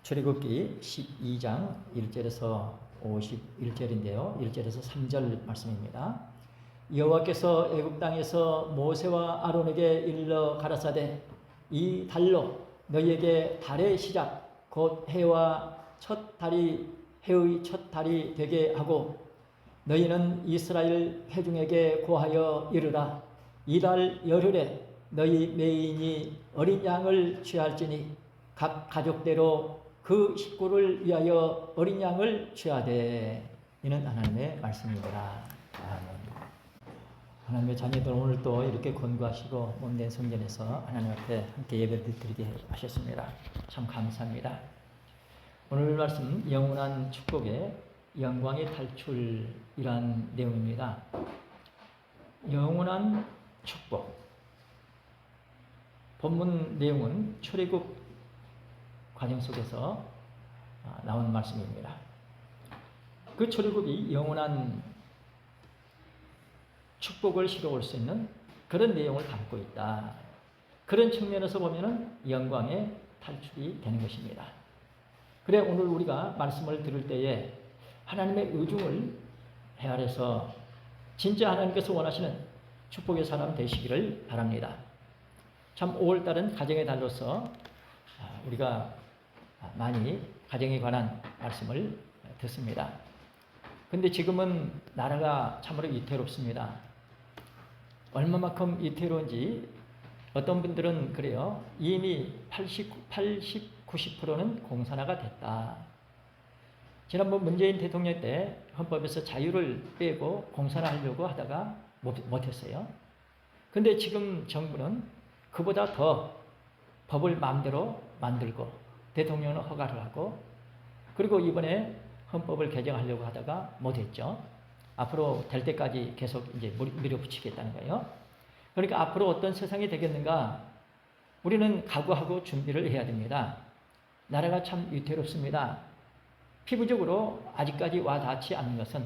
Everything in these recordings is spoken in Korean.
출애굽기 12장 1절에서 51절인데요. 1절에서 3절 말씀입니다. 여호와께서 애굽 땅에서 모세와 아론에게 일러 가라사대 이 달로 너희에게 달의 시작 곧 해와 첫 달이 해의 첫 달이 되게 하고 너희는 이스라엘 회중에게 고하여 이르라 이 달 열흘에 너희 매인이 어린 양을 취할지니 각 가족대로 그 식구를 위하여 어린 양을 취하되. 이는 하나님의 말씀입니다. 아멘. 하나님의 자녀들 오늘 또 이렇게 권고하시고 몸된 성전에서 하나님 앞에 함께 예배를 드리게 하셨습니다. 참 감사합니다. 오늘 말씀 영원한 축복의 영광의 탈출이란 내용입니다. 영원한 축복. 본문 내용은 출애굽 과정 속에서 나온 말씀입니다. 그 출애굽이 영원한 축복을 시려올 수 있는 그런 내용을 담고 있다. 그런 측면에서 보면은 영광의 탈출이 되는 것입니다. 그래 오늘 우리가 말씀을 들을 때에 하나님의 의중을 헤아려서 진짜 하나님께서 원하시는 축복의 사람 되시기를 바랍니다. 참 5월달은 가정의 달로서 우리가 많이 가정에 관한 말씀을 듣습니다. 근데 지금은 나라가 참으로 위태롭습니다. 얼마만큼 위태로운지 어떤 분들은 그래요. 이미 80, 90%는 공산화가 됐다. 지난번 문재인 대통령 때 헌법에서 자유를 빼고 공산화하려고 하다가 못했어요. 근데 지금 정부는 그보다 더 법을 마음대로 만들고 대통령은 허가를 하고 그리고 이번에 헌법을 개정하려고 하다가 못했죠. 앞으로 될 때까지 계속 이제 밀어붙이겠다는 거예요. 그러니까 앞으로 어떤 세상이 되겠는가 우리는 각오하고 준비를 해야 됩니다. 나라가 참 위태롭습니다. 피부적으로 아직까지 와닿지 않는 것은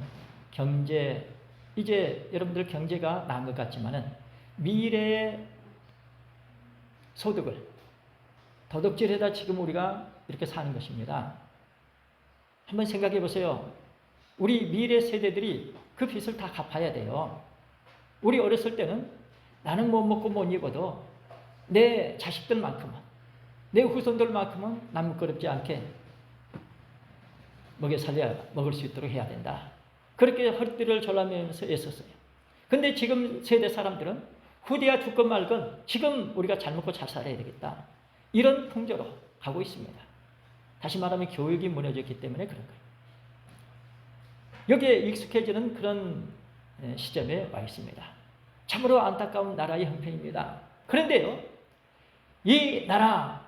경제, 이제 여러분들 경제가 나은 것 같지만은 미래의 소득을 도둑질해다 지금 우리가 이렇게 사는 것입니다. 한번 생각해 보세요. 우리 미래 세대들이 그 빚을 다 갚아야 돼요. 우리 어렸을 때는 나는 못 먹고 못 입어도 내 자식들만큼은 내 후손들만큼은 남부끄럽지 않게 먹을 수 있도록 해야 된다. 그렇게 허리띠를 졸라매면서 애썼어요. 근데 지금 세대 사람들은 후대야 죽건 말건 지금 우리가 잘 먹고 잘 살아야 되겠다. 이런 풍조로 가고 있습니다. 다시 말하면 교육이 무너졌기 때문에 그런 거예요. 여기에 익숙해지는 그런 시점에 와 있습니다. 참으로 안타까운 나라의 형편입니다. 그런데요, 이 나라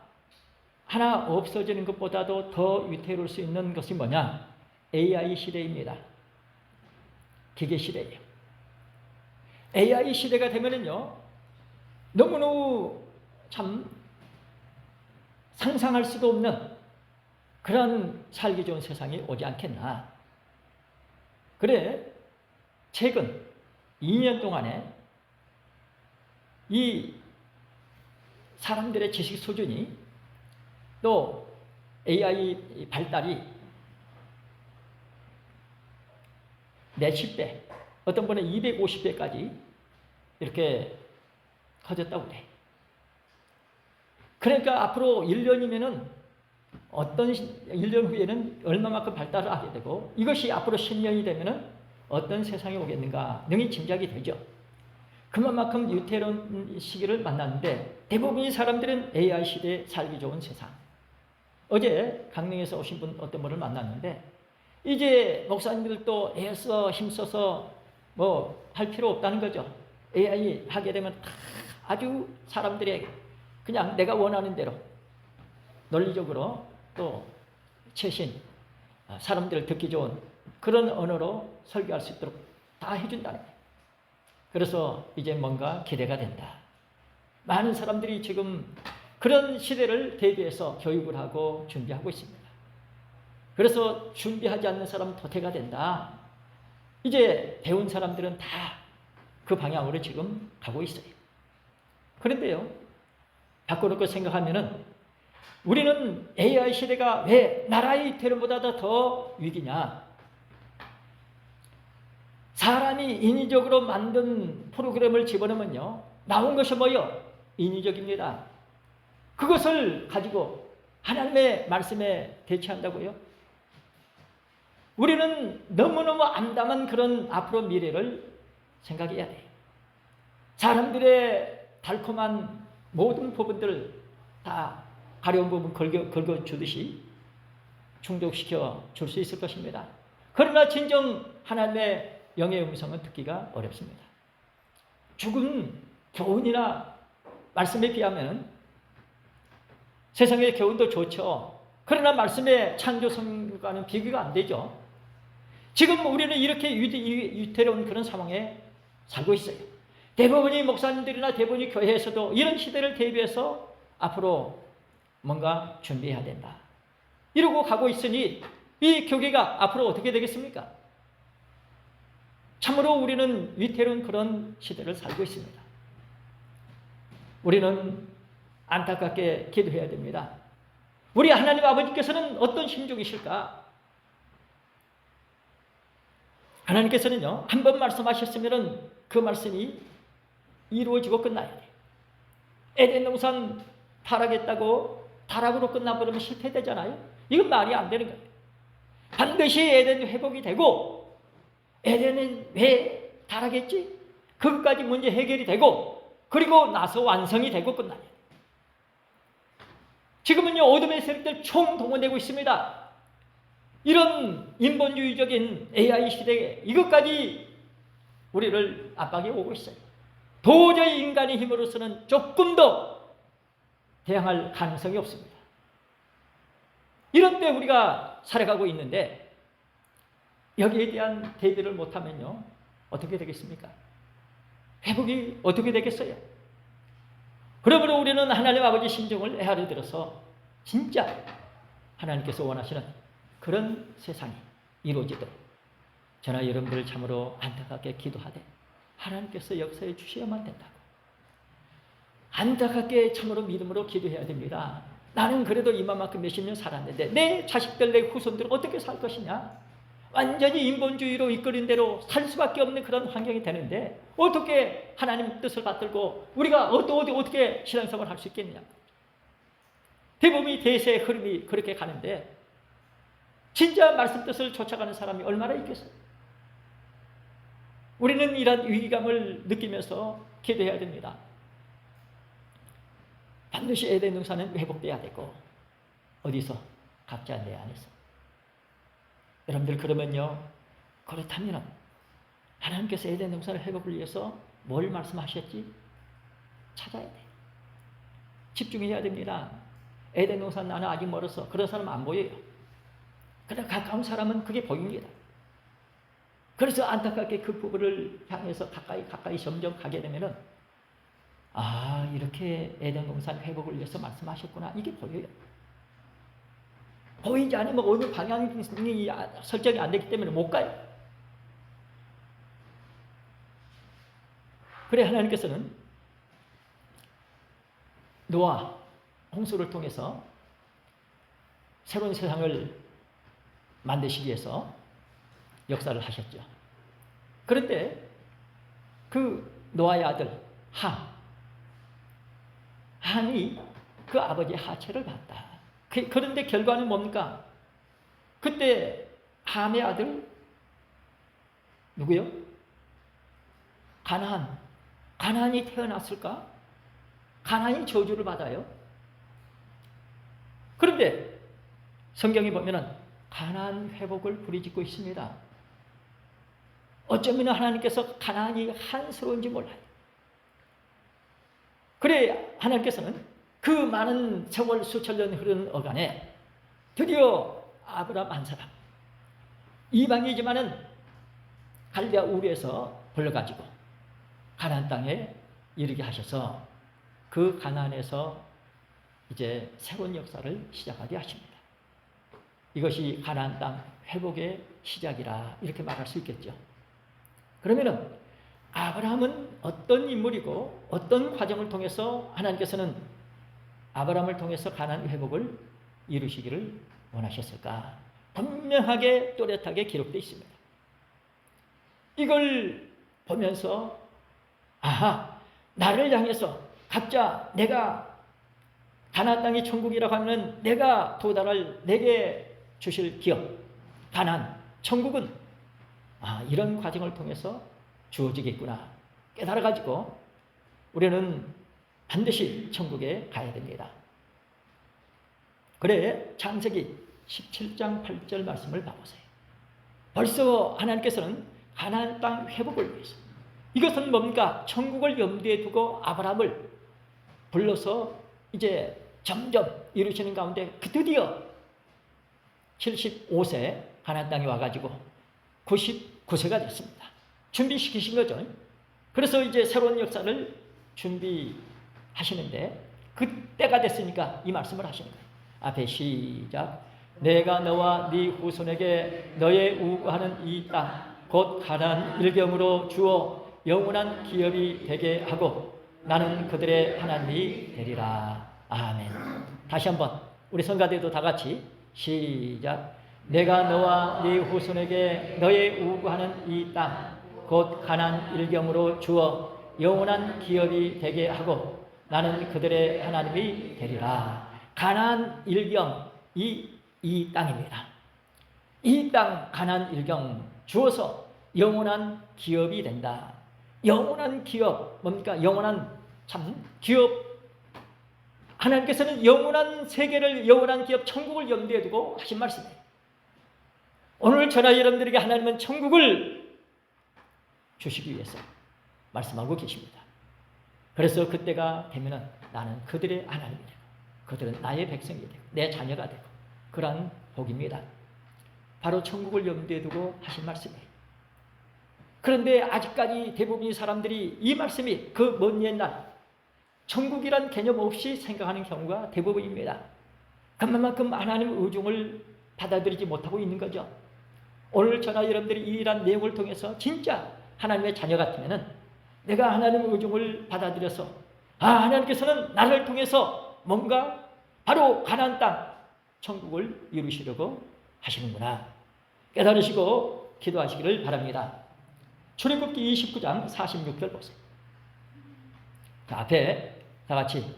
하나 없어지는 것보다도 더 위태로울 수 있는 것이 뭐냐? AI 시대입니다. 기계 시대예요. AI 시대가 되면은요, 너무너무 참 상상할 수도 없는 그런 살기 좋은 세상이 오지 않겠나. 그래, 최근 2년 동안에 이 사람들의 지식 수준이 또 AI 발달이 몇십 배, 어떤 분은 250배까지 이렇게 커졌다고 그래. 그러니까 앞으로 1년이면은 어떤 1년 후에는 얼마만큼 발달을 하게 되고 이것이 앞으로 10년이 되면은 어떤 세상이 오겠는가 능히 짐작이 되죠. 그만큼 위태로운 시기를 만났는데 대부분의 사람들은 AI 시대에 살기 좋은 세상. 어제 강릉에서 오신 분 어떤 분을 만났는데 이제 목사님들도 애써 힘써서 뭐 할 필요 없다는 거죠. AI 하게 되면 다 아주 사람들의 그냥 내가 원하는 대로 논리적으로 또 최신 사람들 듣기 좋은 그런 언어로 설교할 수 있도록 다 해준다는 거예요. 그래서 이제 뭔가 기대가 된다. 많은 사람들이 지금 그런 시대를 대비해서 교육을 하고 준비하고 있습니다. 그래서 준비하지 않는 사람은 도태가 된다. 이제 배운 사람들은 다 그 방향으로 지금 가고 있어요. 그런데요, 바꿔놓고 생각하면은 우리는 AI 시대가 왜 나라의 위태로움보다 더 위기냐? 사람이 인위적으로 만든 프로그램을 집어넣으면요, 나온 것이 뭐요? 인위적입니다. 그것을 가지고 하나님의 말씀에 대체한다고요? 우리는 너무너무 암담한 그런 앞으로 미래를 생각해야 돼요. 사람들의 달콤한 모든 부분들을 다 가려운 부분 긁어주듯이 충족시켜 줄 수 있을 것입니다. 그러나 진정 하나님의 영의 음성은 듣기가 어렵습니다. 죽은 교훈이나 말씀에 비하면 세상의 교훈도 좋죠. 그러나 말씀의 창조성과는 비교가 안 되죠. 지금 우리는 이렇게 위태로운 그런 상황에 살고 있어요. 대부분의 목사님들이나 대부분의 교회에서도 이런 시대를 대비해서 앞으로 뭔가 준비해야 된다, 이러고 가고 있으니 이 교회가 앞으로 어떻게 되겠습니까? 참으로 우리는 위태로운 그런 시대를 살고 있습니다. 우리는 안타깝게 기도해야 됩니다. 우리 하나님 아버지께서는 어떤 심정이실까? 하나님께서는요, 한 번 말씀하셨으면 그 말씀이 이루어지고 끝나야 돼요. 에덴 동산 타락했다고 타락으로 끝나버리면 실패되잖아요. 이건 말이 안 되는 거예요. 반드시 에덴이 회복이 되고, 에덴은 왜 타락했지? 그것까지 문제 해결이 되고, 그리고 나서 완성이 되고 끝나요. 지금은요, 어둠의 세력들 총동원되고 있습니다. 이런 인본주의적인 AI 시대에 이것까지 우리를 압박해 오고 있어요. 도저히 인간의 힘으로서는 조금 더 대항할 가능성이 없습니다. 이런 때 우리가 살아가고 있는데 여기에 대한 대비를 못하면요, 어떻게 되겠습니까? 회복이 어떻게 되겠어요? 그러므로 우리는 하나님 아버지 심정을 헤아려 들어서 진짜 하나님께서 원하시는 그런 세상이 이루어지도록 저나 여러분들 참으로 안타깝게 기도하되 하나님께서 역사해 주셔야만 된다고 안타깝게 참으로 믿음으로 기도해야 됩니다. 나는 그래도 이만큼 몇십 년 살았는데 내 자식들, 내 후손들은 어떻게 살 것이냐? 완전히 인본주의로 이끌린 대로 살 수밖에 없는 그런 환경이 되는데 어떻게 하나님 뜻을 받들고 우리가 어떻게 신앙생활을 할 수 있겠느냐? 대부분이 대세의 흐름이 그렇게 가는데 진짜 말씀 뜻을 쫓아가는 사람이 얼마나 있겠어요? 우리는 이런 위기감을 느끼면서 기도해야 됩니다. 반드시 에덴 동산은 회복돼야 되고, 어디서? 각자 내 안에서. 여러분들 그러면요, 그렇다면 하나님께서 에덴 동산을 회복을 위해서 뭘 말씀하셨지? 찾아야 돼. 집중해야 됩니다. 에덴 동산 나는 아직 멀었어. 그런 사람 안 보여요. 그러나 가까운 사람은 그게 보입니다. 그래서 안타깝게 그 부분을 향해서 가까이 점점 가게 되면은 아, 이렇게 에덴 동산 회복을 위해서 말씀하셨구나, 이게 보여요. 보이지 않으면 어느 방향이 설정이 안 됐기 때문에 못 가요. 그래 하나님께서는 노아, 홍수를 통해서 새로운 세상을 만드시기 위해서 역사를 하셨죠. 그런데 그 노아의 아들 함이 그 아버지의 하체를 봤다. 그런데 결과는 뭡니까? 그때 함의 아들 누구요? 가나안이 태어났을까? 가나안이 저주를 받아요. 그런데 성경에 보면은 가나안 회복을 부르짖고 있습니다. 어쩌면 하나님께서 가나안이 한스러운지 몰라요. 그래 하나님께서는 그 많은 세월 수천 년 흐른 어간에 드디어 아브라함 한 사람, 이방이지만은 갈대아 우르에서 불러가지고 가나안 땅에 이르게 하셔서 그 가나안에서 이제 새로운 역사를 시작하게 하십니다. 이것이 가나안 땅 회복의 시작이라 이렇게 말할 수 있겠죠. 그러면은 아브라함은 어떤 인물이고 어떤 과정을 통해서 하나님께서는 아브라함을 통해서 가나안 회복을 이루시기를 원하셨을까? 분명하게 또렷하게 기록되어 있습니다. 이걸 보면서 아하, 나를 향해서 각자 내가 가나안 땅이 천국이라고 하면 내가 도달할 내게 주실 기업, 가나안, 천국은 이런 과정을 통해서 주어지겠구나 깨달아가지고 우리는 반드시 천국에 가야 됩니다. 그래 창세기 17장 8절 말씀을 봐보세요. 벌써 하나님께서는 가나안 땅 회복을 위해서 이것은 뭡니까? 천국을 염두에 두고 아브라함을 불러서 이제 점점 이루시는 가운데 드디어 75세 가나안 땅에 와가지고 99세가 됐습니다. 준비시키신 거죠. 그래서 이제 새로운 역사를 준비하시는데 그때가 됐으니까 이 말씀을 하시는 거예요. 앞에 시작. 내가 너와 네 후손에게 너의 우고하는 이 땅 곧 가나안 일경으로 주어 영원한 기업이 되게 하고 나는 그들의 하나님이 되리라. 아멘. 다시 한번 우리 성가대도 다 같이 시작. 내가 너와 네 후손에게 너의 우고하는 이 땅 곧 가나안 일경으로 주어 영원한 기업이 되게 하고 나는 그들의 하나님이 되리라. 가나안 일경 이 땅입니다. 이 땅 가나안 일경 주어서 영원한 기업이 된다. 영원한 기업 뭡니까? 영원한 참 기업. 하나님께서는 영원한 세계를 영원한 기업 천국을 염두에 두고 하신 말씀이에요. 오늘 저나 여러분들에게 하나님은 천국을 주시기 위해서 말씀하고 계십니다. 그래서 그때가 되면은 나는 그들의 하나님이 되고 그들은 나의 백성이 되고 내 자녀가 되고 그러한 복입니다. 바로 천국을 염두에 두고 하신 말씀이에요. 그런데 아직까지 대부분의 사람들이 이 말씀이 그 먼 옛날 천국이란 개념 없이 생각하는 경우가 대부분입니다. 그만큼 하나님의 의중을 받아들이지 못하고 있는 거죠. 오늘 저나 여러분들이 이러한 내용을 통해서 진짜 하나님의 자녀 같으면은 내가 하나님의 의중을 받아들여서 하나님께서는 나를 통해서 뭔가 바로 가나안 땅 천국을 이루시려고 하시는구나 깨달으시고 기도하시기를 바랍니다. 출애굽기 29장 46절 보세요. 자, 앞에 다 같이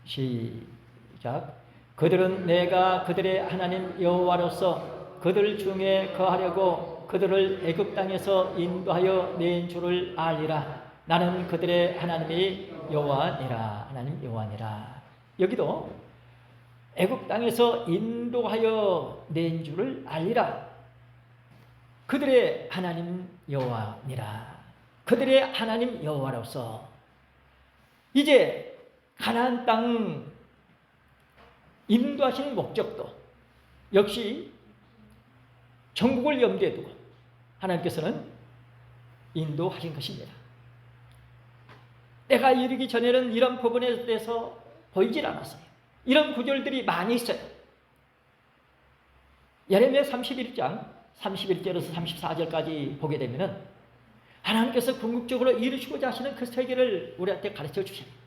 시작. 그들은 내가 그들의 하나님 여호와로서 그들 중에 거하려고 그들을 애굽 땅에서 인도하여 낸 줄을 알리라. 나는 그들의 하나님이 여호와니라. 하나님 여호와니라. 여기도 애굽 땅에서 인도하여 낸 줄을 알리라. 그들의 하나님 여호와니라. 그들의 하나님 여호와로서 이제 가나안 땅 인도하신 목적도 역시 천국을 염두에 두고 하나님께서는 인도하신 것입니다. 때가 이르기 전에는 이런 부분에 대해서 보이질 않았어요. 이런 구절들이 많이 있어요. 예레미야 31장 31절에서 34절까지 보게 되면은 하나님께서 궁극적으로 이루시고자 하시는 그 세계를 우리한테 가르쳐 주십니다.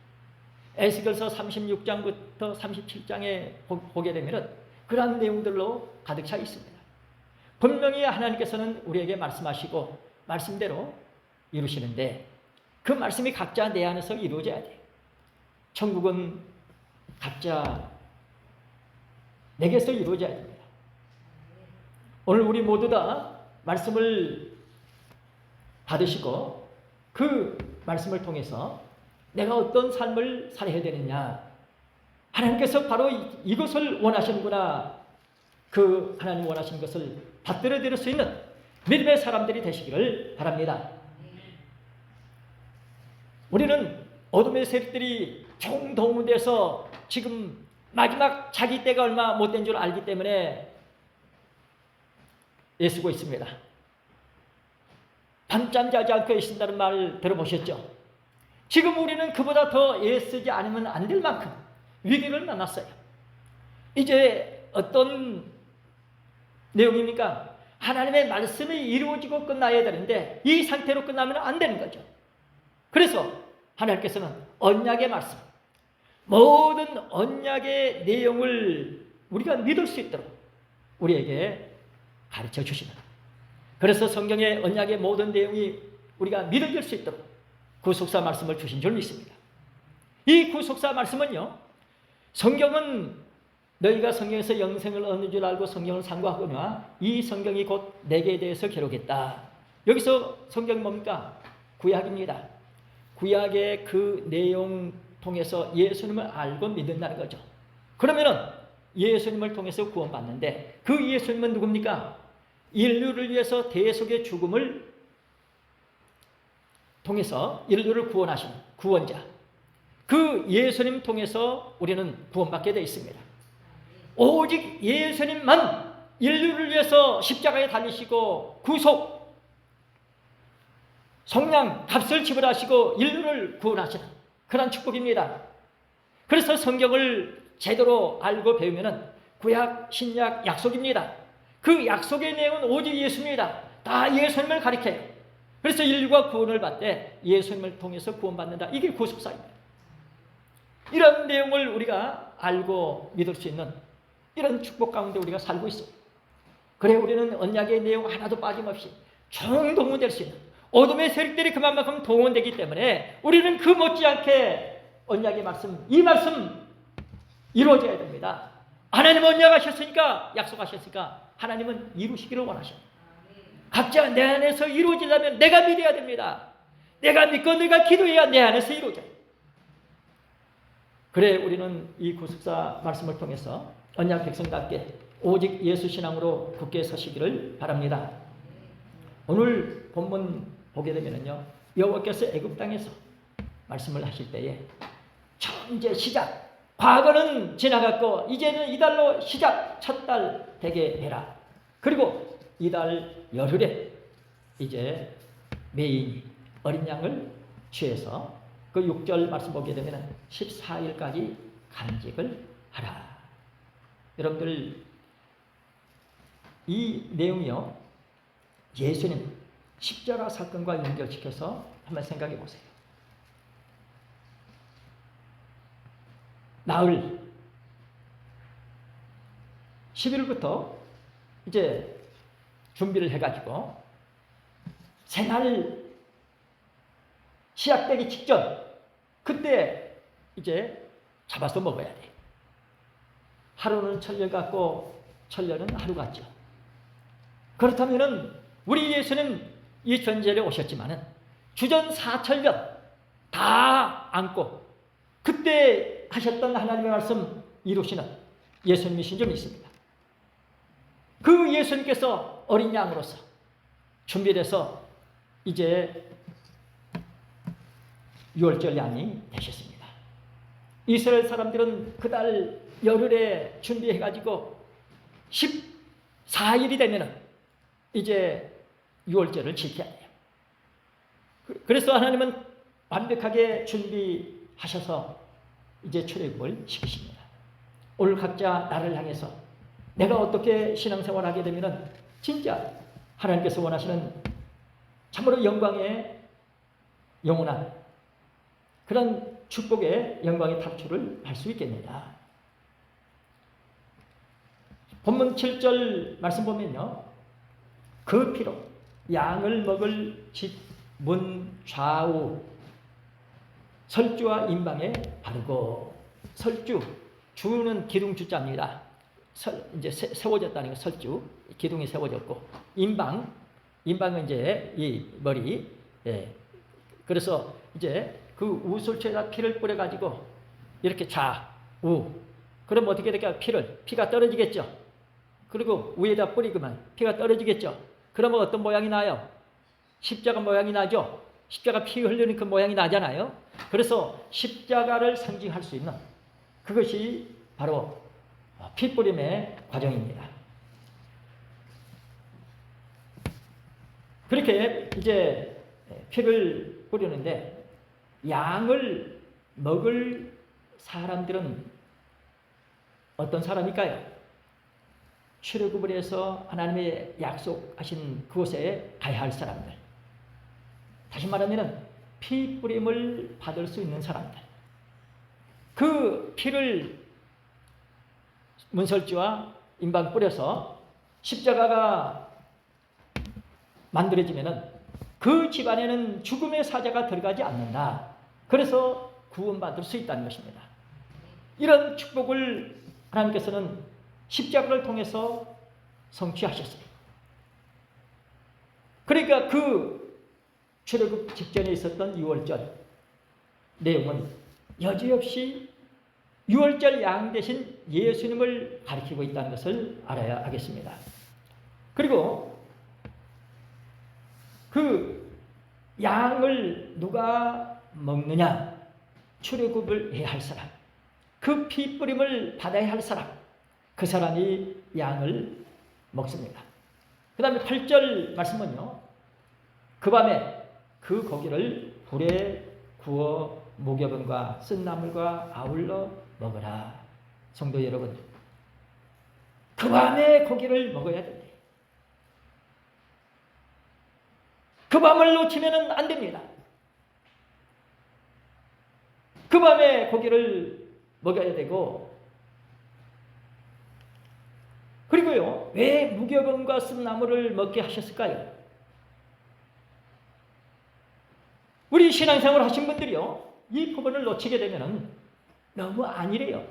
에스겔서 36장부터 37장에 보게 되면은 그러한 내용들로 가득 차 있습니다. 분명히 하나님께서는 우리에게 말씀하시고 말씀대로 이루시는데 그 말씀이 각자 내 안에서 이루어져야 돼요. 천국은 각자 내게서 이루어져야 됩니다. 오늘 우리 모두 다 말씀을 받으시고 그 말씀을 통해서 내가 어떤 삶을 살아야 되느냐, 하나님께서 바로 이것을 원하시는구나, 그 하나님 원하시는 것을 받들어 드릴 수 있는 믿음의 사람들이 되시기를 바랍니다. 우리는 어둠의 세력들이 총동원돼서 지금 마지막 자기 때가 얼마 못 된 줄 알기 때문에 애쓰고 있습니다. 밤잠 자지 않고 애쓴다는 말 들어보셨죠? 지금 우리는 그보다 더 애쓰지 않으면 안 될 만큼 위기를 만났어요. 이제 어떤 내용입니까? 하나님의 말씀이 이루어지고 끝나야 되는데 이 상태로 끝나면 안 되는 거죠. 그래서 하나님께서는 언약의 말씀, 모든 언약의 내용을 우리가 믿을 수 있도록 우리에게 가르쳐 주시는, 그래서 성경의 언약의 모든 내용이 우리가 믿어질 수 있도록 구속사 말씀을 주신 줄 믿습니다. 이 구속사 말씀은요, 성경은 너희가 성경에서 영생을 얻는 줄 알고 성경을 상고하거니와 이 성경이 곧 내게 대해서 기록했다. 여기서 성경이 뭡니까? 구약입니다. 구약의 그 내용 통해서 예수님을 알고 믿는다는 거죠. 그러면은 예수님을 통해서 구원받는데, 그 예수님은 누굽니까? 인류를 위해서 대속의 죽음을 통해서 인류를 구원하신 구원자, 그 예수님 통해서 우리는 구원받게 되어 있습니다. 오직 예수님만 인류를 위해서 십자가에 달리시고 구속, 속량, 값을 지불하시고 인류를 구원하시는 그런 축복입니다. 그래서 성경을 제대로 알고 배우면 구약, 신약, 약속입니다. 그 약속의 내용은 오직 예수입니다. 다 예수님을 가리켜요. 그래서 인류가 구원을 받되 예수님을 통해서 구원받는다. 이게 구속사입니다. 이런 내용을 우리가 알고 믿을 수 있는 이런 축복 가운데 우리가 살고 있습니다. 그래 우리는 언약의 내용 하나도 빠짐없이 총동원될 수 있는, 어둠의 세력들이 그만큼 동원되기 때문에 우리는 그 못지않게 언약의 말씀, 이 말씀 이루어져야 됩니다. 하나님 언약하셨으니까, 약속하셨으니까 하나님은 이루시기를 원하셔요. 각자 내 안에서 이루어지려면 내가 믿어야 됩니다. 내가 믿고 내가 기도해야 내 안에서 이루어져요. 그래 우리는 이 구속사 말씀을 통해서 언약 백성답게 오직 예수 신앙으로 굳게 서시기를 바랍니다. 오늘 본문 보게 되면요, 여호와께서 애굽 땅에서 말씀을 하실 때에 이제 시작, 과거는 지나갔고 이제는 이달로 시작, 첫 달 되게 해라. 그리고 이달 열흘에 이제 메인이 어린 양을 취해서 그 6절 말씀 보게 되면 14일까지 간직을 하라. 여러분들 이 내용이요, 예수님 십자가 사건과 연결시켜서 한번 생각해 보세요. 나흘 10일부터 이제 준비를 해가지고 새날 시작되기 직전, 그때 이제 잡아서 먹어야 돼. 하루는 천년 같고 천년은 하루 같죠. 그렇다면은 우리 예수님 이 전제에 오셨지만은 주전 4천년 다 안고 그때 하셨던 하나님의 말씀 이루시는 예수님이신 줄 믿습니다. 그 예수님께서 어린 양으로서 준비돼서 이제 유월절 양이 되셨습니다. 이스라엘 사람들은 그달 열흘에 준비해가지고 14일이 되면은 이제 유월절을 지켜야 돼요. 그래서 하나님은 완벽하게 준비하셔서 이제 출애굽을 시키십니다. 오늘 각자 나를 향해서 내가 어떻게 신앙생활하게 되면은 진짜 하나님께서 원하시는 참으로 영광의 영원한 그런 축복의 영광의 탑출을 할 수 있겠느냐. 본문 7절 말씀 보면요, 그 피로 양을 먹을 집 문 좌우 설주와 임방에 바르고, 설주, 주는 기둥 주자입니다. 이제 세워졌다는 거, 설주, 기둥이 세워졌고, 임방은 이제 이 머리, 예. 그래서 이제 그 우설초에다 피를 뿌려가지고 이렇게 좌우, 그럼 어떻게 될까요? 피가 떨어지겠죠. 그리고 위에다 뿌리고만 피가 떨어지겠죠. 그러면 어떤 모양이 나요? 십자가 모양이 나죠. 십자가 피 흘리는 그 모양이 나잖아요. 그래서 십자가를 상징할 수 있는 그것이 바로 피 뿌림의 과정입니다. 그렇게 이제 피를 뿌리는데, 양을 먹을 사람들은 어떤 사람일까요? 출애굽을 해서 하나님의 약속하신 그곳에 가야 할 사람들. 다시 말하면 피 뿌림을 받을 수 있는 사람들. 그 피를 문설주와 인방 뿌려서 십자가가 만들어지면은 그 집안에는 죽음의 사자가 들어가지 않는다. 그래서 구원받을 수 있다는 것입니다. 이런 축복을 하나님께서는 십자가를 통해서 성취하셨어요. 그러니까 그 출애굽 직전에 있었던 유월절 내용은 여지없이 유월절 양 대신 예수님을 가리키고 있다는 것을 알아야 하겠습니다. 그리고 그 양을 누가 먹느냐? 출애굽을 해야 할 사람, 그 피 뿌림을 받아야 할 사람, 그 사람이 양을 먹습니다. 그 다음에 8절 말씀은요, 그 밤에 그 고기를 불에 구워 무교병과 쓴 나물과 아울러 먹으라. 성도 여러분, 그 밤에 고기를 먹어야 된대. 그 밤을 놓치면 안 됩니다. 그 밤에 고기를 먹어야 되고, 그리고요, 왜 무교병과 쓴 나물을 먹게 하셨을까요? 우리 신앙생활 하신 분들이요, 이 부분을 놓치게 되면 너무 안일해요.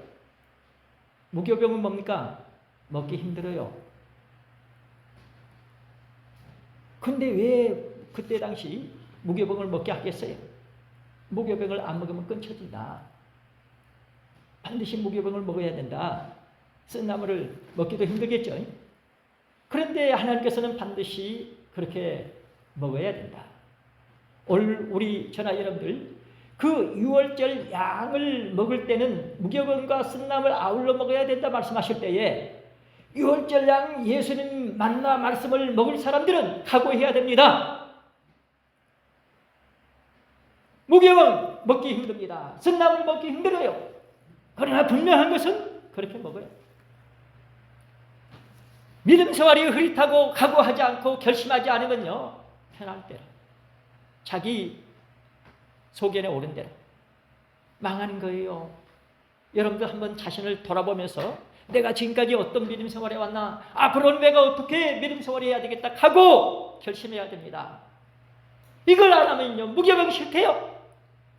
무교병은 뭡니까? 먹기 힘들어요. 근데 왜 그때 당시 무교병을 먹게 하겠어요? 무교병을 안 먹으면 끊쳐진다. 반드시 무교병을 먹어야 된다. 쓴 나물을 먹기도 힘들겠죠. 그런데 하나님께서는 반드시 그렇게 먹어야 된다. 오늘 우리 전하 여러분들, 그 유월절 양을 먹을 때는 무교병과 쓴 나물 아울러 먹어야 된다 말씀하실 때에 유월절 양 예수님 만나 말씀을 먹을 사람들은 각오해야 됩니다. 무교병 먹기 힘듭니다. 쓴 나물 먹기 힘들어요. 그러나 분명한 것은 그렇게 먹어요. 믿음 생활이 흐릿하고 각오하지 않고 결심하지 않으면요, 편할 대로, 자기 소견에 오른 대로 망하는 거예요. 여러분들 한번 자신을 돌아보면서 내가 지금까지 어떤 믿음 생활에 왔나, 앞으로는 내가 어떻게 믿음 생활을 해야 되겠다 하고 결심해야 됩니다. 이걸 안 하면요, 무교병 싫대요.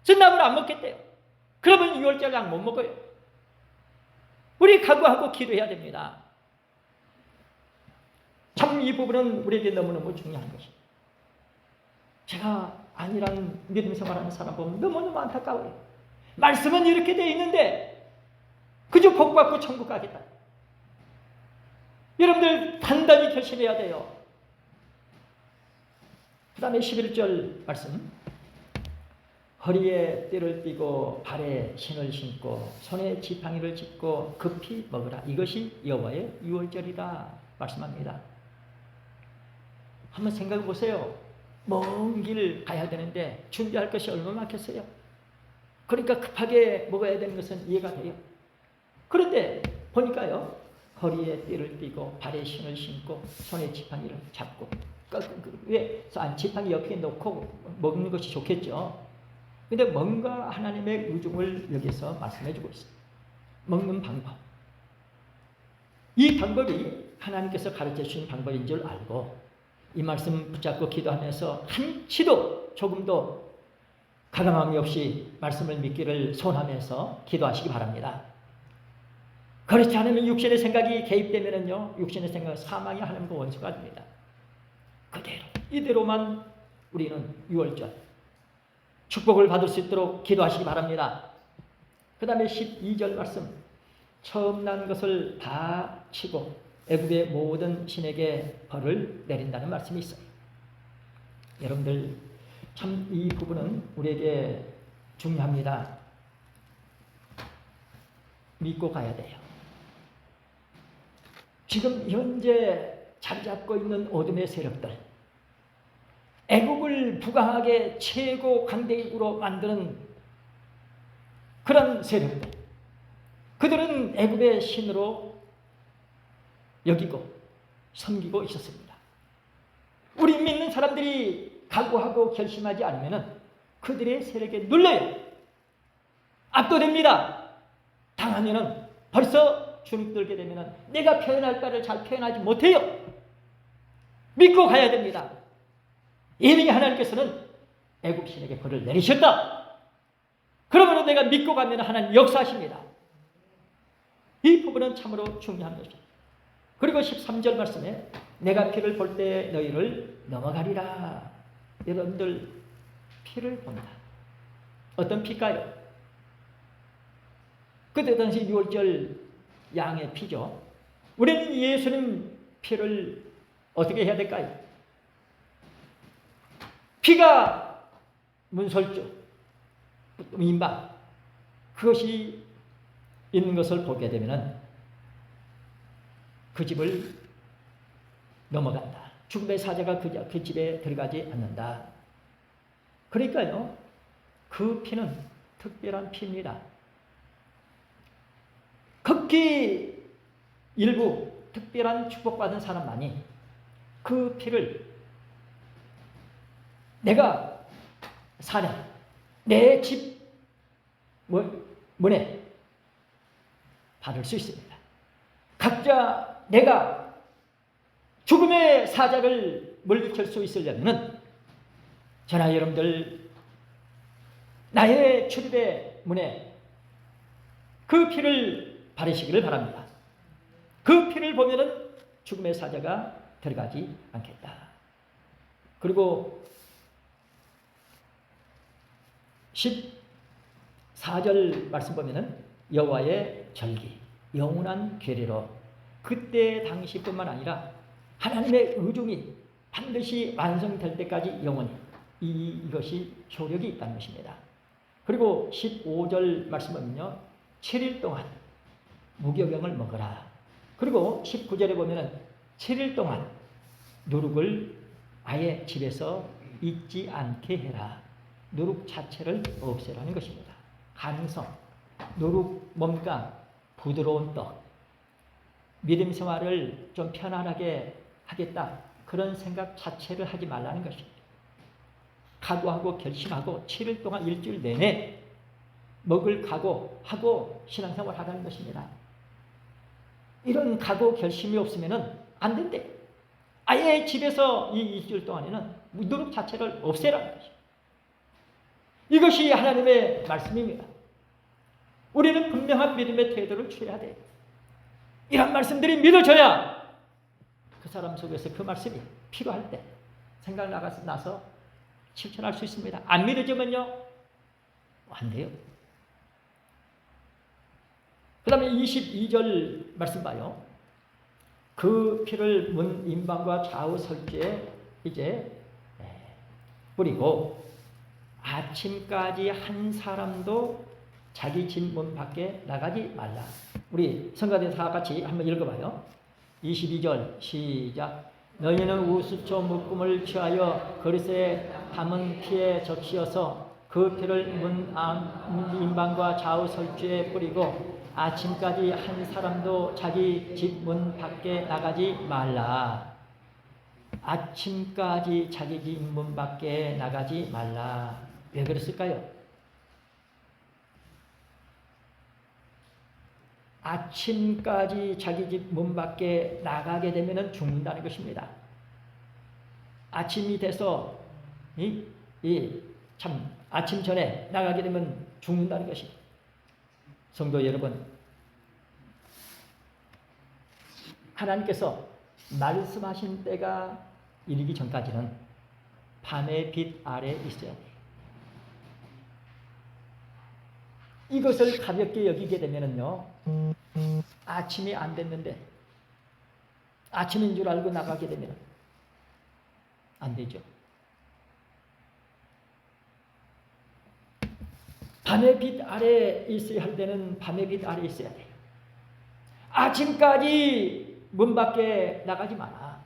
쓴나물 안 먹겠대요. 그러면 6월절 양 못 먹어요. 우리 각오하고 기도해야 됩니다. 참 이 부분은 우리에게 너무너무 중요한 것입니다. 제가 안일한 믿음 생활하는 사람 보면 너무너무 안타까워요. 말씀은 이렇게 되어 있는데 그저 복받고 천국 가겠다. 여러분들 단단히 결심해야 돼요. 그 다음에 11절 말씀, 허리에 띠를 띠고 발에 신을 신고 손에 지팡이를 짚고 급히 먹으라. 이것이 여호와의 유월절이다 말씀합니다. 한번 생각해 보세요. 먼 길 가야 되는데 준비할 것이 얼마나 많겠어요. 그러니까 급하게 먹어야 되는 것은 이해가 돼요. 그런데 보니까요, 허리에 띠를 띠고 발에 신을 신고 손에 지팡이를 잡고, 왜 지팡이 옆에 놓고 먹는 것이 좋겠죠. 근데 뭔가 하나님의 의중을 여기서 말씀해 주고 있습니다. 먹는 방법, 이 방법이 하나님께서 가르쳐 주신 방법인 줄 알고 이 말씀 붙잡고 기도하면서 한치도 조금도 가감함이 없이 말씀을 믿기를 소원하면서 기도하시기 바랍니다. 그렇지 않으면 육신의 생각이 개입되면요, 육신의 생각은 사망이 하나님과 원수가 됩니다. 그대로 이대로만 우리는 유월절 축복을 받을 수 있도록 기도하시기 바랍니다. 그 다음에 12절 말씀, 처음 난 것을 다 치고 애굽의 모든 신에게 벌을 내린다는 말씀이 있어요. 여러분들 참 이 부분은 우리에게 중요합니다. 믿고 가야 돼요. 지금 현재 자리 잡고 있는 어둠의 세력들, 애국을 부강하게 최고 강대국으로 만드는 그런 세력들, 그들은 애국의 신으로 여기고 섬기고 있었습니다. 우리 믿는 사람들이 각오하고 결심하지 않으면 그들의 세력에 눌려요. 압도됩니다. 당하면은 벌써 주눅들게 되면은 내가 표현할 바를 잘 표현하지 못해요. 믿고 가야 됩니다. 이미 하나님께서는 애굽 신에게 벌을 내리셨다. 그러므로 내가 믿고 가면 하나님 역사하십니다. 이 부분은 참으로 중요한 것입니다. 그리고 13절 말씀에 내가 피를 볼 때 너희를 넘어가리라. 여러분들 피를 본다. 어떤 피일까요? 그때 당시 6월절 양의 피죠. 우리는 예수님 피를 어떻게 해야 될까요? 피가 문설주, 임박, 그것이 있는 것을 보게 되면 그 집을 넘어간다. 죽음의 사자가 그 집에 들어가지 않는다. 그러니까요, 그 피는 특별한 피입니다. 극히 일부 특별한 축복받은 사람만이 그 피를 내가 사는 내 집 문에 받을 수 있습니다. 각자 내가 죽음의 사자를 물리칠 수 있으려면 저나 여러분들 나의 출입의 문에 그 피를 바르시기를 바랍니다. 그 피를 보면은 죽음의 사자가 들어가지 않겠다. 그리고 14절 말씀 보면은 여호와의 절기, 영원한 계례로 그때 당시뿐만 아니라 하나님의 의중이 반드시 완성될 때까지 영원히 이것이 효력이 있다는 것입니다. 그리고 15절 말씀 보면요, 7일 동안 무교병을 먹어라. 그리고 19절에 보면은 7일 동안 누룩을 아예 집에서 잊지 않게 해라. 누룩 자체를 없애라는 것입니다. 가능성, 누룩 뭔가 부드러운 떡, 믿음 생활을 좀 편안하게 하겠다. 그런 생각 자체를 하지 말라는 것입니다. 각오하고 결심하고 7일 동안 일주일 내내 먹을 각오하고 신앙생활 하라는 것입니다. 이런 각오 결심이 없으면 안 된대. 아예 집에서 이 일주일 동안에는 누룩 자체를 없애라는 것입니다. 이것이 하나님의 말씀입니다. 우리는 분명한 믿음의 태도를 취해야 돼요. 이런 말씀들이 믿어져야 그 사람 속에서 그 말씀이 필요할 때 생각나서 실천할 수 있습니다. 안 믿어지면요, 안 돼요. 그 다음에 22절 말씀 봐요. 그 피를 문 임방과 좌우 설주에 이제 뿌리고 아침까지 한 사람도 자기 집 문 밖에 나가지 말라. 우리 성가대 다 같이 한번 읽어봐요. 22절 시작. 너희는 우수초 묶음을 취하여 그릇에 담은 피에 적시어서 그 피를 문 임방과 좌우 설주에 뿌리고 아침까지 한 사람도 자기 집 문 밖에 나가지 말라. 아침까지 자기 집 문 밖에 나가지 말라. 왜 그랬을까요? 아침까지 자기 집 문 밖에 나가게 되면 죽는다는 것입니다. 아침이 돼서 참 아침 전에 나가게 되면 죽는다는 것입니다. 성도 여러분, 하나님께서 말씀하신 때가 이르기 전까지는 밤의 빛 아래 있어야 돼요. 이것을 가볍게 여기게 되면은요, 아침이 안 됐는데 아침인 줄 알고 나가게 되면 안 되죠. 밤의 빛 아래 있어야 할 때는 밤의 빛 아래 있어야 돼요. 아침까지 문 밖에 나가지 마라.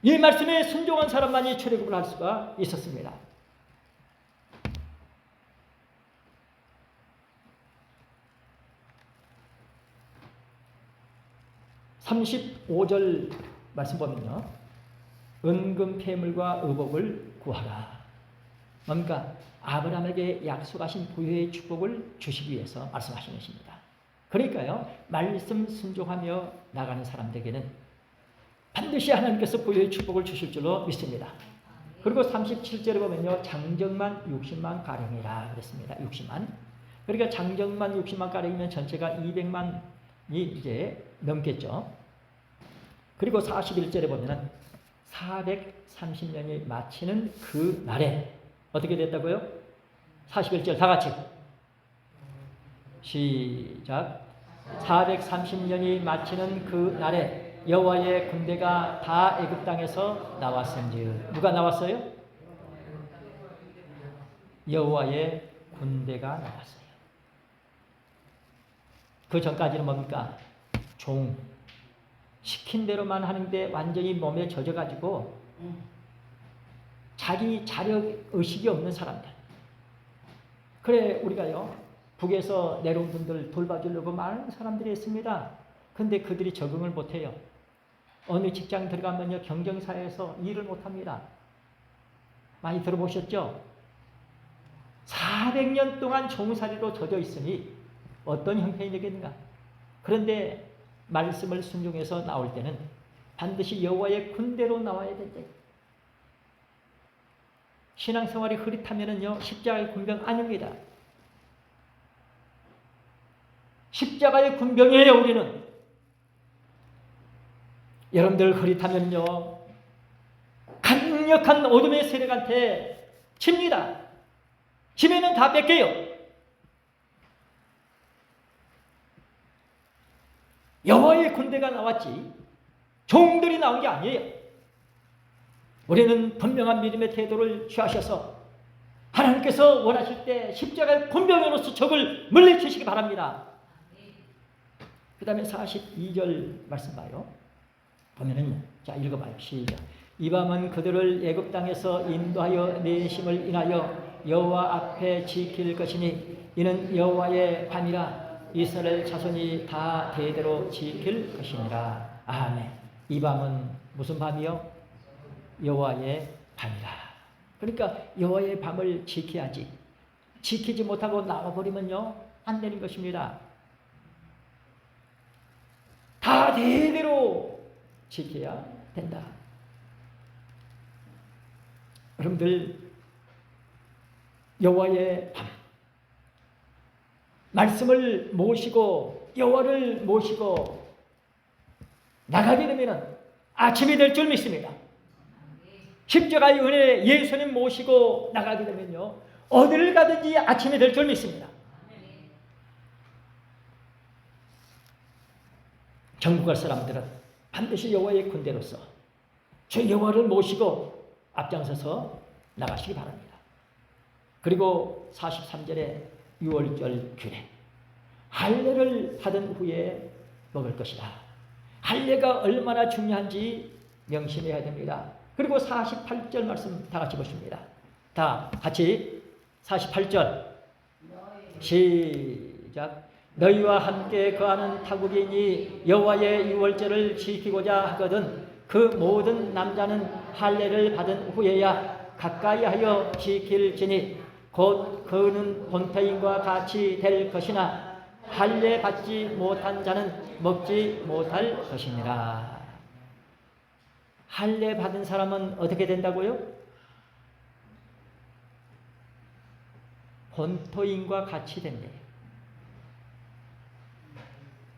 이 말씀에 순종한 사람만이 출애굽을 할 수가 있었습니다. (35절) 말씀 보면요, 은금 폐물과 의복을 구하라. 뭔가 아브라함에게 약속하신 부여의 축복을 주시기 위해서 말씀하시는 것입니다. 그러니까요, 말씀 순종하며 나가는 사람들에게는 반드시 하나님께서 부여의 축복을 주실 줄로 믿습니다. 그리고 37절에 보면요, 장정만 60만 가량이라 그랬습니다. 60만. 그러니까 장정만 60만 가량이면 전체가 200만이 이제 넘겠죠. 그리고 41절에 보면은 430년이 마치는 그 날에 어떻게 됐다고요? 41절 다 같이 시작. 430년이 마치는 그 날에 여호와의 군대가 다 애굽 땅에서 나왔은즉. 누가 나왔어요? 여호와의 군대가 나왔어요. 그 전까지는 뭡니까? 종. 시킨 대로만 하는데 완전히 몸에 젖어가지고 자기 자력 의식이 없는 사람들. 그래, 우리가요, 북에서 내려온 분들 돌봐주려고 많은 사람들이 있습니다. 근데 그들이 적응을 못해요. 어느 직장 들어가면요, 경쟁사에서 일을 못합니다. 많이 들어보셨죠? 400년 동안 종살이로 젖어 있으니 어떤 형편이 되겠는가? 그런데 말씀을 순종해서 나올 때는 반드시 여호와의 군대로 나와야 된다. 신앙생활이 흐릿하면은요, 십자가의 군병 아닙니다. 십자가의 군병이에요, 우리는. 여러분들 흐릿하면요, 강력한 어둠의 세력한테 칩니다. 치면은 다 뺏겨요. 여호와의 군대가 나왔지 종들이 나온 게 아니에요. 우리는 분명한 믿음의 태도를 취하셔서 하나님께서 원하실 때 십자가의 군병으로서 적을 물리치시기 바랍니다. 그 다음에 42절 말씀 봐요. 보면은, 자, 읽어봐요. 시작. 이 밤은 그들을 애굽 땅에서 인도하여 내심을 인하여 여호와 앞에 지킬 것이니 이는 여호와의 밤이라 이스라엘 자손이 다 대대로 지킬 것이니라. 아멘. 이 밤은 무슨 밤이요? 여호와의 밤이라. 그러니까 여호와의 밤을 지켜야지. 지키지 못하고 나와버리면요, 안 되는 것입니다. 다 대대로 지켜야 된다. 여러분들, 여호와의 밤, 말씀을 모시고 여호와를 모시고 나가게 되면 아침이 될 줄 믿습니다. 십자가의 은혜 예수님 모시고 나가게 되면요, 어디를 가든지 아침이 될 줄 믿습니다. 천국 갈 사람들은 반드시 여호와의 군대로서 주 여호와를 모시고 앞장서서 나가시기 바랍니다. 그리고 43절에 6월절 규례, 할례를 받은 후에 먹을 것이다. 할례가 얼마나 중요한지 명심해야 됩니다. 그리고 48절 말씀 다 같이 보십니다. 다 같이 48절 시작. 너희와 함께 거하는 타국인이 여호와의 유월절을 지키고자 하거든 그 모든 남자는 할례를 받은 후에야 가까이 하여 지킬지니 곧 그는 본태인과 같이 될 것이나 할례 받지 못한 자는 먹지 못할 것이니라. 할례 받은 사람은 어떻게 된다고요? 본토인과 같이 된대요.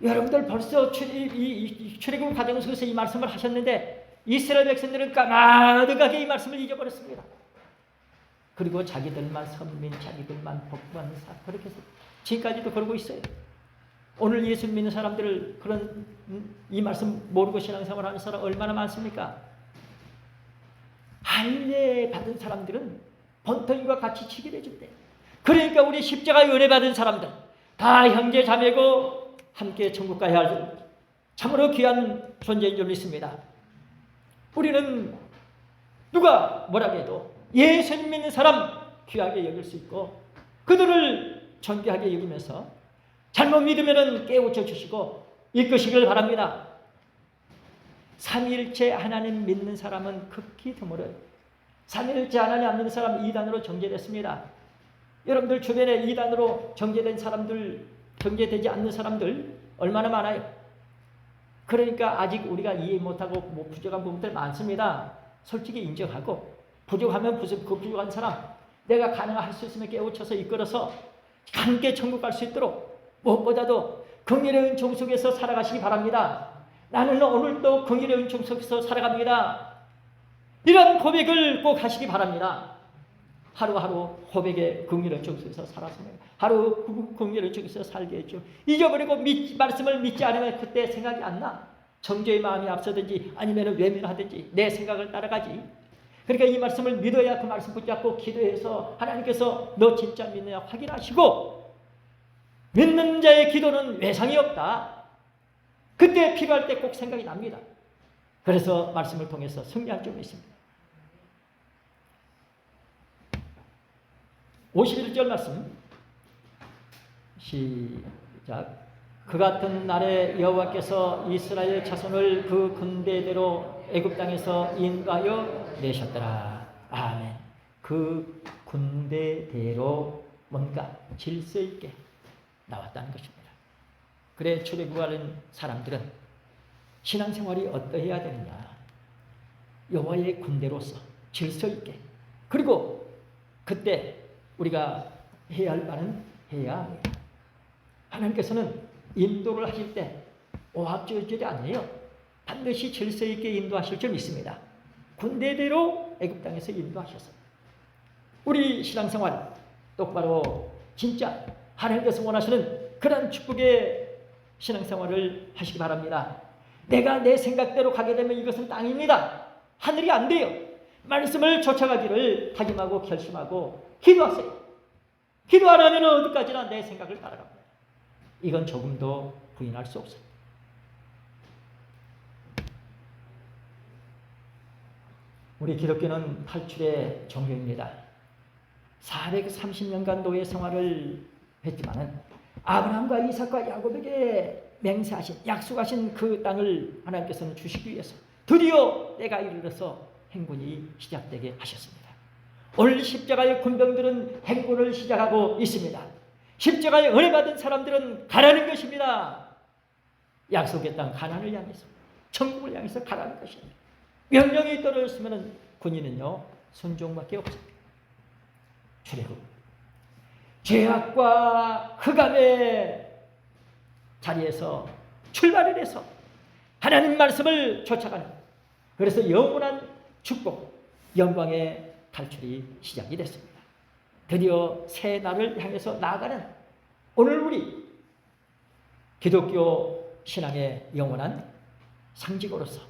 여러분들 벌써 출애굽 과정 속에서 이 말씀을 하셨는데 이스라엘 백성들은 까마득하게 이 말씀을 잊어버렸습니다. 그리고 자기들만 선민, 자기들만 복관사 그렇게 해서 지금까지도 그러고 있어요. 오늘 예수 믿는 사람들을 그런 이 말씀 모르고 신앙생활 하는 사람 얼마나 많습니까? 할례 받은 사람들은 본토인과 같이 치게 해준대. 그러니까 우리 십자가의 은혜 받은 사람들 다 형제 자매고 함께 천국 가야 할 참으로 귀한 존재인 줄 믿습니다. 우리는 누가 뭐라고 해도 예수님 믿는 사람 귀하게 여길 수 있고 그들을 존귀하게 여기면서 잘못 믿으면 깨우쳐 주시고 이끄시길 바랍니다. 삼위일체 하나님 믿는 사람은 극히 드물어요. 삼위일체 하나님 안 믿는 사람 이단으로 정죄됐습니다. 여러분들 주변에 이단으로 정죄된 사람들, 정죄되지 않는 사람들 얼마나 많아요. 그러니까 아직 우리가 이해 못하고 부족한 부분들 많습니다. 솔직히 인정하고, 부족하면 그 부족한 사람, 내가 가능할 수 있으면 깨우쳐서 이끌어서 함께 천국 갈 수 있도록 무엇보다도 긍휼의 은총 속에서 살아가시기 바랍니다. 나는 오늘도 긍휼의 은총 속에서 살아갑니다. 이런 고백을 꼭 하시기 바랍니다. 하루하루 고백의 긍휼의 은총 속에서 살았습니다. 하루 긍휼의 은총 속에서 살게 했죠. 잊어버리고 말씀을 믿지 않으면 그때 생각이 안 나. 정죄의 마음이 앞서든지 아니면 외면하든지 내 생각을 따라가지. 그러니까 이 말씀을 믿어야 그 말씀 붙잡고 기도해서 하나님께서 너 진짜 믿느냐 확인하시고, 믿는 자의 기도는 외상이 없다. 그때 필요할 때 꼭 생각이 납니다. 그래서 말씀을 통해서 승리한 점이 있습니다. 51절 말씀 시작. 그 같은 날에 여호와께서 이스라엘 자손을 그 군대대로 애굽 땅에서 인도하여 내셨더라. 아멘. 그 군대대로 뭔가 질서 있게 나왔다는 것입니다. 그래 출애굽하는 사람들은 신앙생활이 어떠해야 되느냐. 여호와의 군대로서 질서 있게, 그리고 그때 우리가 해야 할 바는 해야 합니다. 하나님께서는 인도를 하실 때 오합지졸이 아니에요. 반드시 질서 있게 인도하실 줄 믿습니다. 군대대로 애굽 땅에서 인도하셨어요. 우리 신앙생활 똑바로 진짜 하나님께서 원하시는 그런 축복의 신앙생활을 하시기 바랍니다. 내가 내 생각대로 가게 되면 이것은 땅입니다. 하늘이 안 돼요. 말씀을 쫓아가기를 다짐하고 결심하고 기도하세요. 기도 안 하면 어디까지나 내 생각을 따라갑니다. 이건 조금도 부인할 수 없어요. 우리 기독교는 탈출의 종교입니다. 430년간 노예 생활을 했지만은 아브라함과 이삭과 야곱에게 맹세하신, 약속하신 그 땅을 하나님께서는 주시기 위해서 드디어 때가 이르러서 행군이 시작되게 하셨습니다. 오늘 십자가의 군병들은 행군을 시작하고 있습니다. 십자가의 은혜 받은 사람들은 가라는 것입니다. 약속의 땅 가나안을 향해서, 천국을 향해서 가라는 것입니다. 명령이 떨어졌으면 군인은요 순종밖에 없습니다. 출애굽, 죄악과 흑암의 자리에서 출발을 해서 하나님 말씀을 쫓아가는, 그래서 영원한 축복, 영광의 탈출이 시작이 됐습니다. 드디어 새 날을 향해서 나아가는 오늘 우리 기독교 신앙의 영원한 상징으로서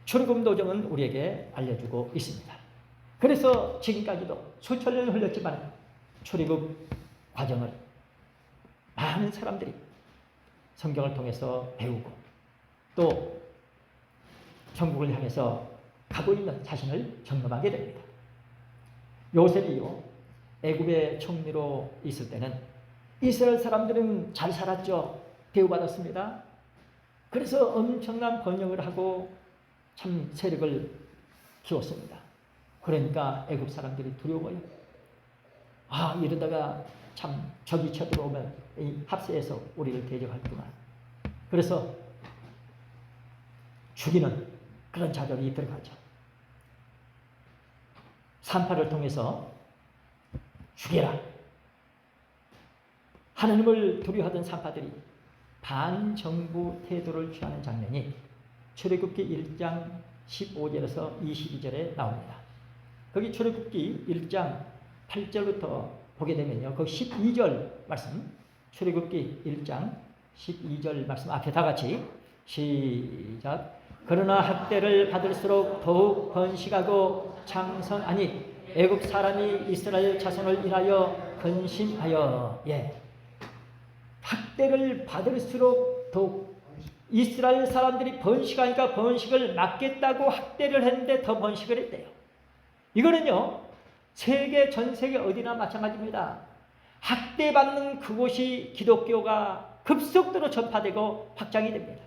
출애굽 도정은 우리에게 알려주고 있습니다. 그래서 지금까지도 수천 년을 흘렸지만 출애굽 과정을 많은 사람들이 성경을 통해서 배우고 또 천국을 향해서 가고 있는 자신을 점검하게 됩니다. 요셉이요 애굽의 총리로 있을 때는 이스라엘 사람들은 잘 살았죠. 대우받았습니다. 그래서 엄청난 번영을 하고 참 세력을 키웠습니다. 그러니까 애굽 사람들이 두려워요. 이러다가 참 적이 쳐들어오면 이 합세해서 우리를 대적할구나. 그래서 죽이는 그런 작업이 들어가죠. 산파를 통해서 죽여라. 하나님을 두려워하던 산파들이 반정부 태도를 취하는 장면이 출애굽기 1장 15절에서 22절에 나옵니다. 거기 출애굽기 1장 8절부터 보게 되면요. 그 12절 말씀, 출애굽기 1장 12절 말씀 앞에 다 같이 시작. 그러나 학대를 받을수록 더욱 번식하고 창성하니 애굽 사람이 이스라엘 자손을 인하여 근심하여. 학대를 받을수록 더욱 이스라엘 사람들이 번식하니까 번식을 막겠다고 학대를 했는데 더 번식을 했대요. 이거는요 전 세계 어디나 마찬가지입니다. 학대받는 그곳이 기독교가 급속도로 전파되고 확장이 됩니다.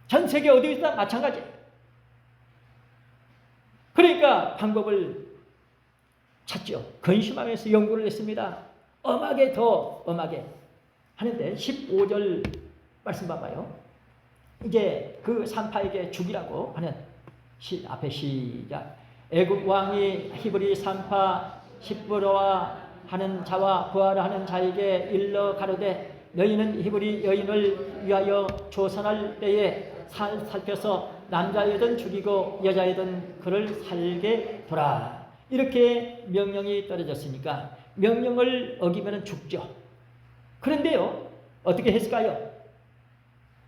전 세계 어디서나 마찬가지예요. 그러니까 방법을 찾죠. 근심하면서 연구를 했습니다. 엄하게 더 엄하게 하는데 15절 말씀 봐봐요. 이제 그 산파에게 죽이라고 하는 앞에 시작. 애굽 왕이 히브리 산파 시브로와 하는 자와 부하라하는 자에게 일러 가로되 너희는 히브리 여인을 위하여 조선할 때에 살펴서 남자여든 죽이고 여자여든 그를 살게 둬라. 이렇게 명령이 떨어졌으니까 명령을 어기면 죽죠. 그런데요, 어떻게 했을까요?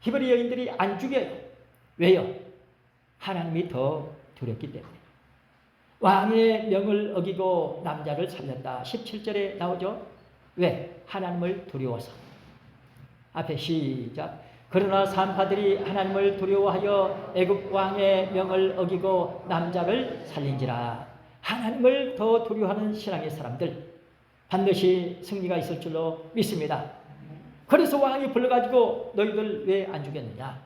히브리 여인들이 안 죽여요. 왜요? 하나님이 더 두렵기 때문에. 왕의 명을 어기고 남자를 살렸다. 17절에 나오죠. 왜? 하나님을 두려워서. 앞에 시작. 그러나 산파들이 하나님을 두려워하여 애굽 왕의 명을 어기고 남자를 살린지라. 하나님을 더 두려워하는 신앙의 사람들 반드시 승리가 있을 줄로 믿습니다. 그래서 왕이 불러가지고 너희들 왜 안 죽였느냐?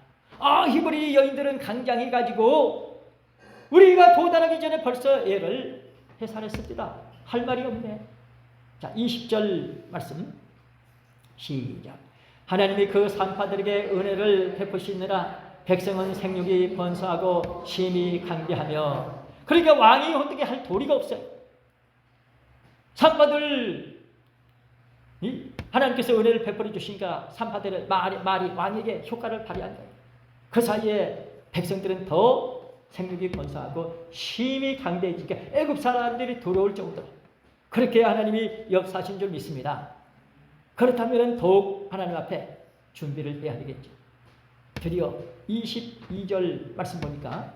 히브리 여인들은 강장해가지고 우리가 도달하기 전에 벌써 얘를 해산했습니다. 할 말이 없네. 자, 20절 말씀 시작. 하나님이 그 산파들에게 은혜를 베푸시느라 백성은 생육이 번성하고 심히 강대하며. 그러니까 왕이 어떻게 할 도리가 없어요. 산파들 하나님께서 은혜를 베풀어 주시니까 산파들의 말이 왕에게 효과를 발휘한 거예요. 그 사이에 백성들은 더 생육이 번성하고 심히 강대해지니까 애굽 사람들이 들어올 정도로 그렇게 하나님이 역사하신 줄 믿습니다. 그렇다면 더욱 하나님 앞에 준비를 해야 되겠죠. 드디어 22절 말씀 보니까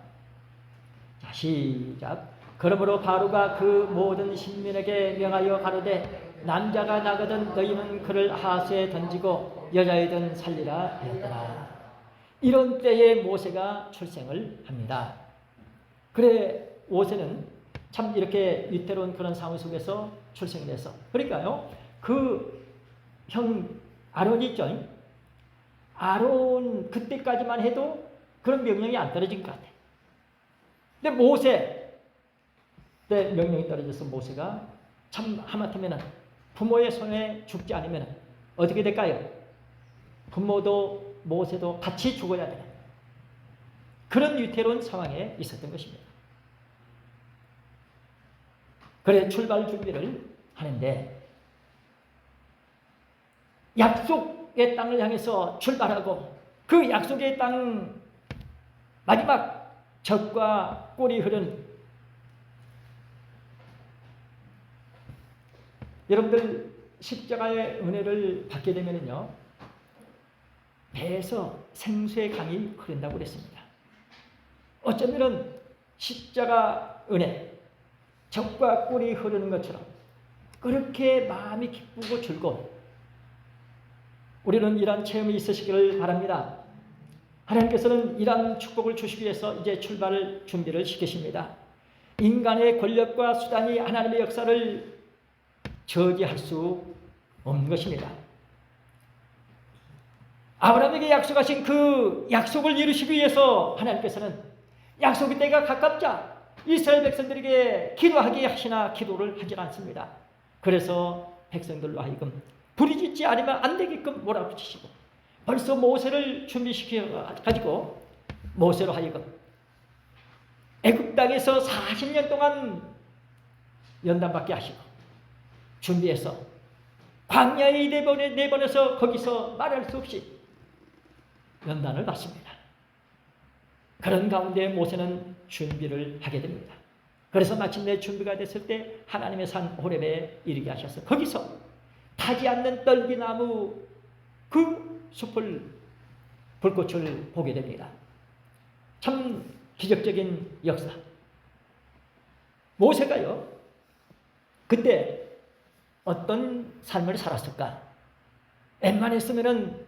자, 시작. 그러므로 바로가 그 모든 신민에게 명하여 가로되 남자가 나거든 너희는 그를 하수에 던지고 여자이든 살리라 하였더라. 이런 때에 모세가 출생을 합니다. 그래 모세는 참 이렇게 위태로운 그런 상황 속에서 출생을 해서 그러니까요 그 형 아론이 있죠. 아론 그때까지만 해도 그런 명령이 안 떨어진 것 같아요. 근데 모세 때 명령이 떨어져서 모세가 참 하마터면 부모의 손에 죽지 않으면 어떻게 될까요? 부모도 모세도 같이 죽어야 돼요. 그런 위태로운 상황에 있었던 것입니다. 그래 출발 준비를 하는데 약속의 땅을 향해서 출발하고 그 약속의 땅 마지막 젖과 꿀이 흐른 여러분들 십자가의 은혜를 받게 되면요 배에서 생수의 강이 흐른다고 그랬습니다. 어쩌면 십자가 은혜 젖과 꿀이 흐르는 것처럼 그렇게 마음이 기쁘고 즐거운 우리는 이러한 체험이 있으시기를 바랍니다. 하나님께서는 이러한 축복을 주시기 위해서 이제 출발을 준비를 시키십니다. 인간의 권력과 수단이 하나님의 역사를 저지할 수 없는 것입니다. 아브라함에게 약속하신 그 약속을 이루시기 위해서 하나님께서는 약속의 때가 가깝자 이스라엘 백성들에게 기도하게 하시나 기도를 하지 않습니다. 그래서 백성들로 하여금 부르짖지 않으면 안 되게끔 몰아붙이시고 벌써 모세를 준비시켜가지고 모세로 하여금 애굽 땅에서 40년 동안 연단받게 하시고 준비해서 광야에 내보내서 거기서 말할 수 없이 연단을 받습니다. 그런 가운데 모세는 준비를 하게 됩니다. 그래서 마침내 준비가 됐을 때 하나님의 산 호렙에 이르게 하셔서 거기서 타지 않는 떨기나무 그 숲을 불꽃을 보게 됩니다. 참 기적적인 역사. 모세가요 그때 어떤 삶을 살았을까? 웬만했으면은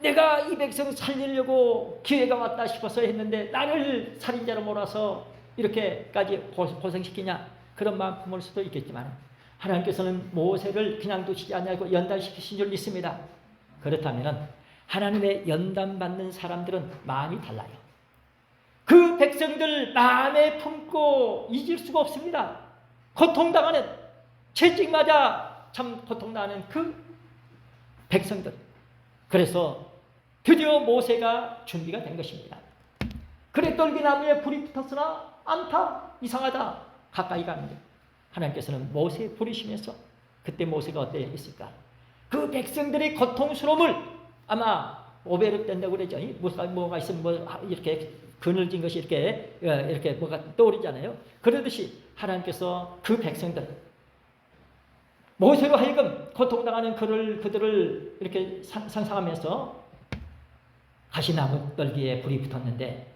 내가 이 백성 살리려고 기회가 왔다 싶어서 했는데 나를 살인자로 몰아서 이렇게까지 고생시키냐 그런 마음 품을 수도 있겠지만 하나님께서는 모세를 그냥 두시지 않냐고 연단시키신 줄 믿습니다. 그렇다면 하나님의 연단받는 사람들은 마음이 달라요. 그 그 백성들 마음에 품고 잊을 수가 없습니다. 고통당하는, 채찍맞아 참 고통당하는 그 백성들. 그래서 드디어 모세가 준비가 된 것입니다. 그래 떨기나무에 불이 붙었으나 않다. 이상하다. 가까이 가는데 하나님께서는 모세 부르시면서, 그때 모세가 어땠을까? 그 백성들의 고통스러움을 아마 오베르 뗀다고 그러죠. 뭐가 있으면 뭐 이렇게 그늘진 것이 이렇게 뭐가 떠오르잖아요. 그러듯이 하나님께서 그 백성들, 모세로 하여금 고통당하는 그들을 이렇게 상상하면서 가시나무 떨기에 불이 붙었는데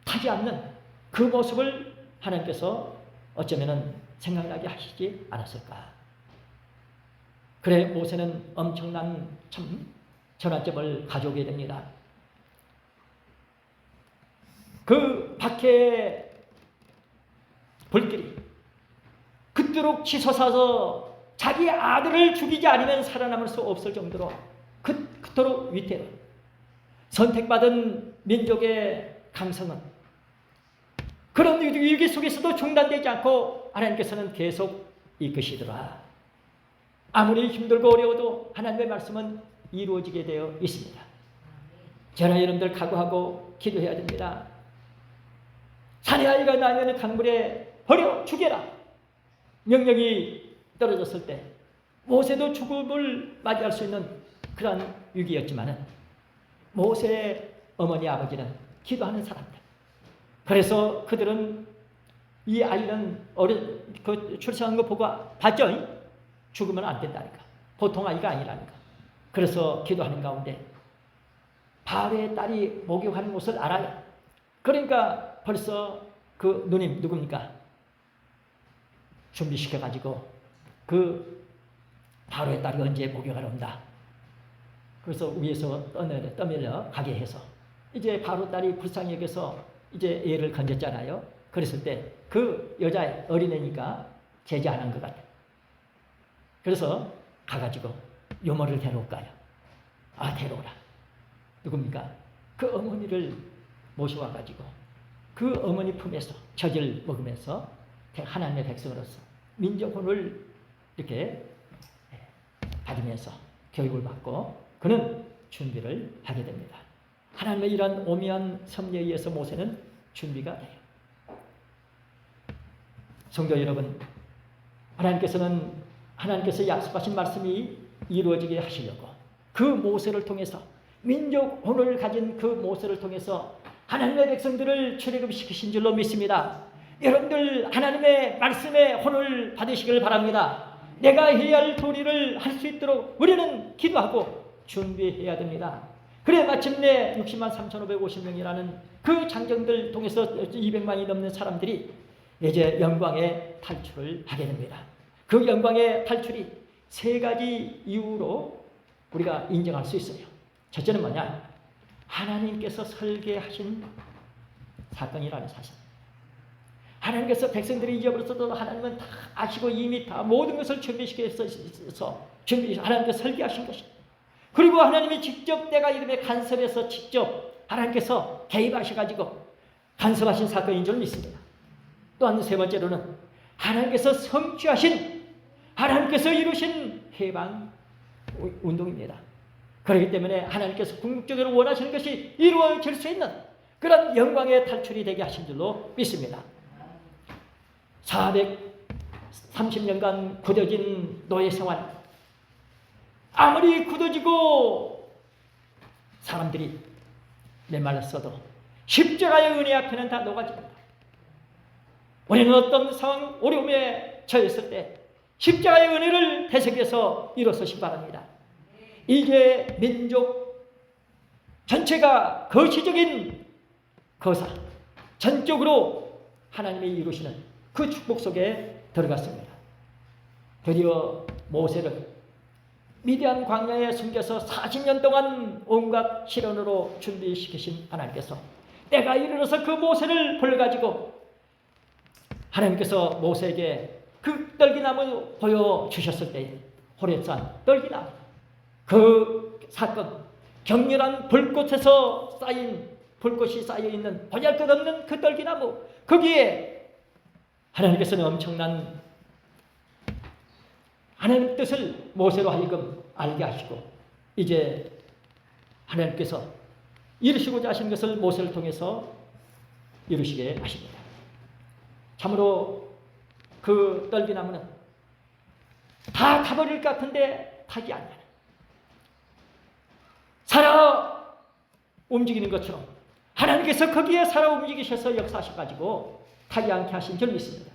타지 않는 그 모습을 하나님께서 어쩌면은 생각나게 하시지 않았을까. 그래 모세는 엄청난 참 전환점을 가져오게 됩니다. 그 밖에 불길이 그토록 치솟아서 자기 아들을 죽이지 않으면 살아남을 수 없을 정도로 그토록 위태로운 선택받은 민족의 강성은 그런 위기 속에서도 중단되지 않고 하나님께서는 계속 이끄시더라. 아무리 힘들고 어려워도 하나님의 말씀은 이루어지게 되어 있습니다. 저는 여러분들 각오하고 기도해야 됩니다. 산의 아이가 나면 강물에 버려 죽여라. 명령이 떨어졌을 때 모세도 죽음을 맞이할 수 있는 그런 위기였지만은 모세의 어머니 아버지는 기도하는 사람들. 그래서 그들은 이 아이는 출생한 거 보고 봤죠? 죽으면 안 된다니까. 보통 아이가 아니라니까. 그래서 기도하는 가운데 바로의 딸이 목욕하는 곳을 알아요. 그러니까 벌써 그 누님 누굽니까? 준비시켜가지고 그 바로의 딸이 언제 목욕하러 온다. 그래서 위에서 떠밀려 가게 해서 이제 바로 딸이 불쌍히 여겨서 이제 애를 건졌잖아요. 그랬을 때 그 여자 어린애니까 제지 안 한 것 같아요. 그래서 가가지고 요모를 데려올까요? 아 데려오라. 누굽니까? 그 어머니를 모셔와가지고 그 어머니 품에서 젖을 먹으면서 하나님의 백성으로서 민족혼을 이렇게 받으면서 교육을 받고 그는 준비를 하게 됩니다. 하나님의 이런 오묘한 섭리에 의해서 모세는 준비가 돼요. 성도 여러분, 하나님께서 약속하신 말씀이 이루어지게 하시려고 그 모세를 통해서 민족 혼을 가진 그 모세를 통해서 하나님의 백성들을 출애굽시키신 줄로 믿습니다. 여러분들 하나님의 말씀의 혼을 받으시길 바랍니다. 내가 해야 할 도리를 할 수 있도록 우리는 기도하고 준비해야 됩니다. 그래 마침내 60만 3,550명이라는 그 장정들 통해서 200만이 넘는 사람들이 이제 영광의 탈출을 하게 됩니다. 그 영광의 탈출이 세 가지 이유로 우리가 인정할 수 있어요. 첫째는 뭐냐? 하나님께서 설계하신 사건이라는 사실. 하나님께서 백성들이 잊어버렸어도 하나님은 다 아시고 이미 다 모든 것을 준비시켜서 하나님께서 설계하신 것입니다. 그리고 하나님이 직접 때가 이름에 간섭해서 직접 하나님께서 개입하셔가지고 간섭하신 사건인 줄 믿습니다. 또한 세 번째로는 하나님께서 성취하신 하나님께서 이루신 해방 운동입니다. 그렇기 때문에 하나님께서 궁극적으로 원하시는 것이 이루어질 수 있는 그런 영광의 탈출이 되게 하신 줄로 믿습니다. 430년간 굳어진 노예 생활, 아무리 굳어지고 사람들이 메말랐어도 십자가의 은혜 앞에는 다 녹아집니다. 우리는 어떤 상황, 어려움에 처했을 때 십자가의 은혜를 되새겨서 일어서시기 바랍니다. 이제 민족 전체가 거시적인 거사, 전적으로 하나님이 이루시는 그 축복 속에 들어갔습니다. 드디어 모세를 미디안 광야에 숨겨서 40년 동안 온갖 시련으로 준비시키신 하나님께서 때가 이르러서 그 모세를 불러가지고 하나님께서 모세에게 그 떨기나무 보여주셨을 때 호렙산 떨기나무 그 사건 격렬한 불꽃에서 쌓인 불꽃이 쌓여있는 보잘것없는 그 떨기나무, 거기에 하나님께서는 엄청난 하나님 뜻을 모세로 하여금 알게 하시고 이제 하나님께서 이루시고자 하신 것을 모세를 통해서 이루시게 하십니다. 참으로 그 떨기나무는 다 타버릴 것 같은데 타지 않는, 살아 움직이는 것처럼 하나님께서 거기에 살아 움직이셔서 역사하셔가지고 타지 않게 하신 줄 믿습니다.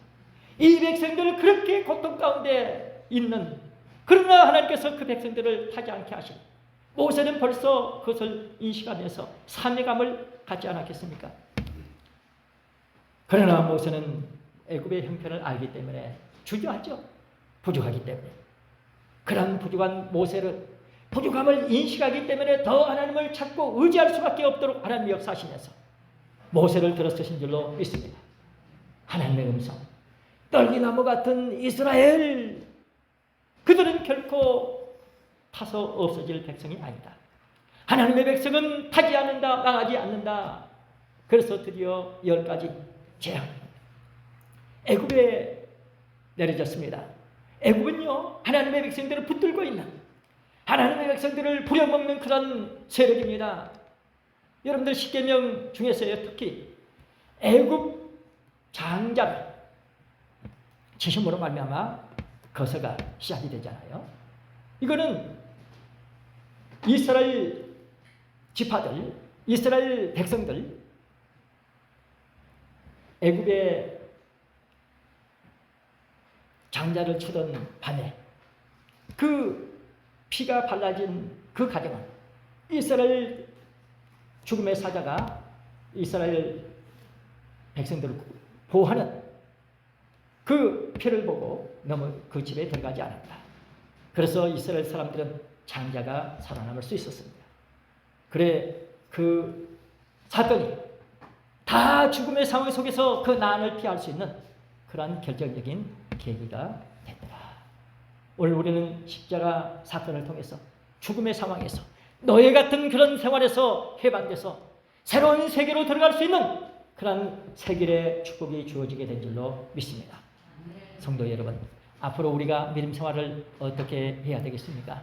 이 백성들을 그렇게 고통 가운데 있는, 그러나 하나님께서 그 백성들을 타지 않게 하신, 모세는 벌써 그것을 인식하면서 사명감을 갖지 않았겠습니까? 그러나 모세는 애굽의 형편을 알기 때문에 주저하죠. 부족하기 때문에. 그런 부족한 모세를, 부족함을 인식하기 때문에 더 하나님을 찾고 의지할 수밖에 없도록 하나님이 역사하시면서 모세를 들어쓰신 줄로 믿습니다. 하나님의 음성, 떨기나무 같은 이스라엘, 그들은 결코 타서 없어질 백성이 아니다. 하나님의 백성은 타지 않는다, 망하지 않는다. 그래서 드디어 10가지 재앙, 애굽에 내려졌습니다. 애굽은요, 하나님의 백성들을 붙들고 있는, 하나님의 백성들을 부려먹는 그런 세력입니다. 여러분들 십계명 중에서요, 특히 애굽 장자를 지심으로 말미암아 거서가 시작이 되잖아요. 이거는 이스라엘 지파들, 이스라엘 백성들, 애굽의 장자를 치던 밤에 그 피가 발라진 그 가정은 이스라엘 죽음의 사자가 이스라엘 백성들을 보호하는 그 피를 보고 너무 그 집에 들어가지 않았다. 그래서 이스라엘 사람들은 장자가 살아남을 수 있었습니다. 그래 그 사건이 다 죽음의 상황 속에서 그 난을 피할 수 있는 그러한 결정적인 계기가 됐더라. 오늘 우리는 십자가 사건을 통해서 죽음의 상황에서 노예 같은 그런 생활에서 해방돼서 새로운 세계로 들어갈 수 있는 그런 세길의 축복이 주어지게 된 줄로 믿습니다. 성도 여러분, 앞으로 우리가 믿음 생활을 어떻게 해야 되겠습니까?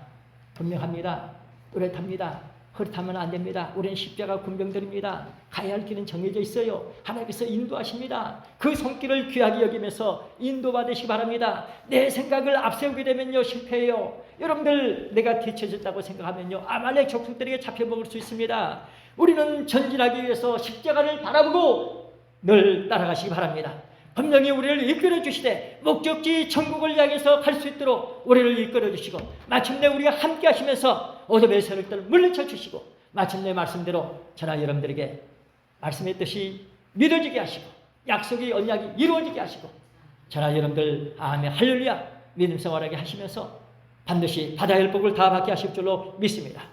분명합니다. 뚜렷합니다. 흐릿하면 안 됩니다. 우리는 십자가 군병들입니다. 가야 할 길은 정해져 있어요. 하나님께서 인도하십니다. 그 손길을 귀하게 여기면서 인도받으시기 바랍니다. 내 생각을 앞세우게 되면요, 실패해요. 여러분들 내가 뒤처졌다고 생각하면요, 아말렉 족속들에게 잡혀먹을 수 있습니다. 우리는 전진하기 위해서 십자가를 바라보고 늘 따라가시기 바랍니다. 분명히 우리를 이끌어 주시되 목적지 천국을 향해서 갈 수 있도록 우리를 이끌어 주시고 마침내 우리가 함께 하시면서 어둠의 세력들을 물리쳐 주시고 마침내 말씀대로 저나 여러분들에게 말씀의 뜻이 믿어지게 하시고 약속이 언약이 이루어지게 하시고 저나 여러분들 아멘 할렐루야 믿음 생활하게 하시면서 반드시 받아야 할 복을 다 받게 하실 줄로 믿습니다.